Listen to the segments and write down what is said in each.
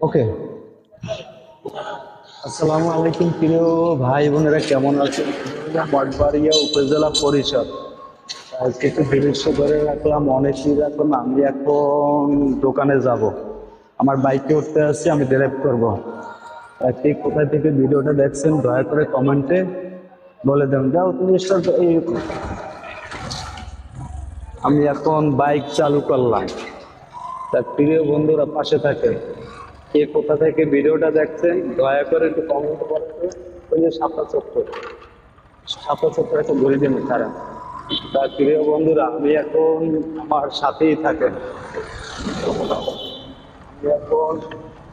ওকে। আসসালামু আলাইকুম প্রিয় ভাই বোনেরা, কেমন আছেন? মঠবাড়িয়া উপজেলা পরিষদ। কিছু দৃশ্য ধরে রাখলাম, অনেকেই রাখলাম। আমি এখন দোকানে যাব, আমার বাইকে উঠতে আসছি, আমি ড্রাইভ করব। ঠিক কোথায় থেকে ভিডিওটা দেখছেন দয়া করে কমেন্টে বলে দেন। যাও তুমি আমি এখন বাইক চালু করলাম। তার প্রিয় বন্ধুরা পাশে থাকে, কে কোথা থেকে ভিডিওটা দেখছেন দয়া করে একটু কমেন্ট করেন তো। ওই যে সাপলা চত্বর, সাপলা চত্বর একটা ঘুরে দিন তারা। তার প্রিয় বন্ধুরা, আমি এখন আমার সাথেই থাকেন। আমি এখন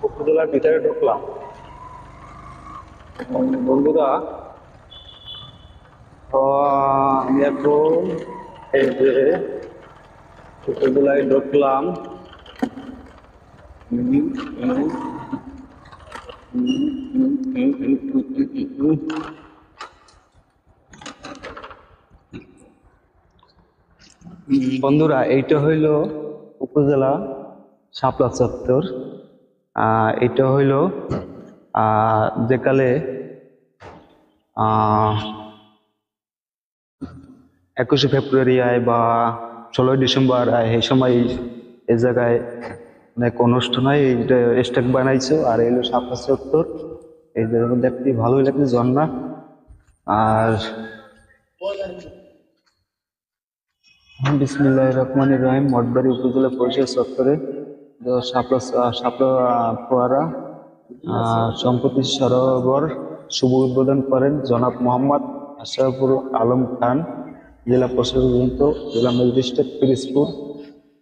উপজেলার ভিতরে ঢুকলাম বন্ধুরা। আমি এখন এই যে উপজেলায় ঢুকলাম। বন্ধুরা, এইটা হইল উপজেলা শাপলা চত্বর। এটা হইল যেকালে 21শে ফেব্রুয়ারি আয় বা 16ই ডিসেম্বর আয়, এই সময় এই জায়গায় অনেক অনুষ্ঠান হয়। এইটা স্টেক বানাইছো, আর এইলো শাপলা চত্বর। এই জায়গা দেখতে ভালোই লাগছে, ঝর্ণা। আর বিসমিল্লাহির রহমানির রহিম। মঠবাড়ি উপজেলা পরিষদ চত্বরে শাপলা শাপলা ফোয়ারা সম্প্রতি সরোবর শুভ উদ্বোধন করেন জনাব মোহাম্মদ আশরাফুল আলম খান, জেলা প্রশাসক, জেলা ম্যাজিস্ট্রেট পিরোজপুর।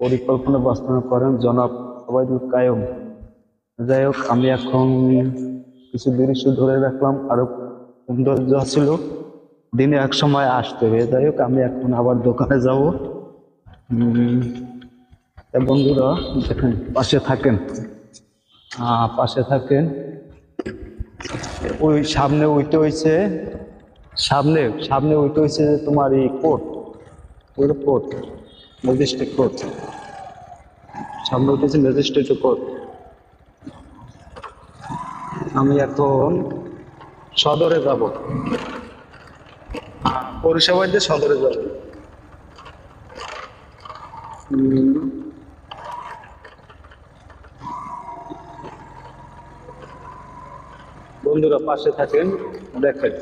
পরিকল্পনা বাস্তবায়ন করেন জনাব ওবায়দুল কাইয়ুম। যাই হোক, আমি এখন কিছু দৃশ্য ধরে রাখলাম, আরো সৌন্দর্য ছিল, দিনে এক সময় আসতে হবে। যাই হোক, আমি এখন আবার দোকানে যাব। বন্ধুরা দেখেন, পাশে থাকেন, পাশে থাকেন। ওই সামনে ওইটা হয়েছে, সামনে সামনে ওইটা হয়েছে যে তোমার এই কোর্ট, ওই কোর্ট, ম্যাজিস্ট্রেট কোর্ট। সামনে উঠেছে ম্যাজিস্ট্রেট কোর্ট। আমি এখন সদরে যাব, পরিষেবা দিয়ে সদরে যাব। বন্ধুরা পাশে থাকেন, দেখেন।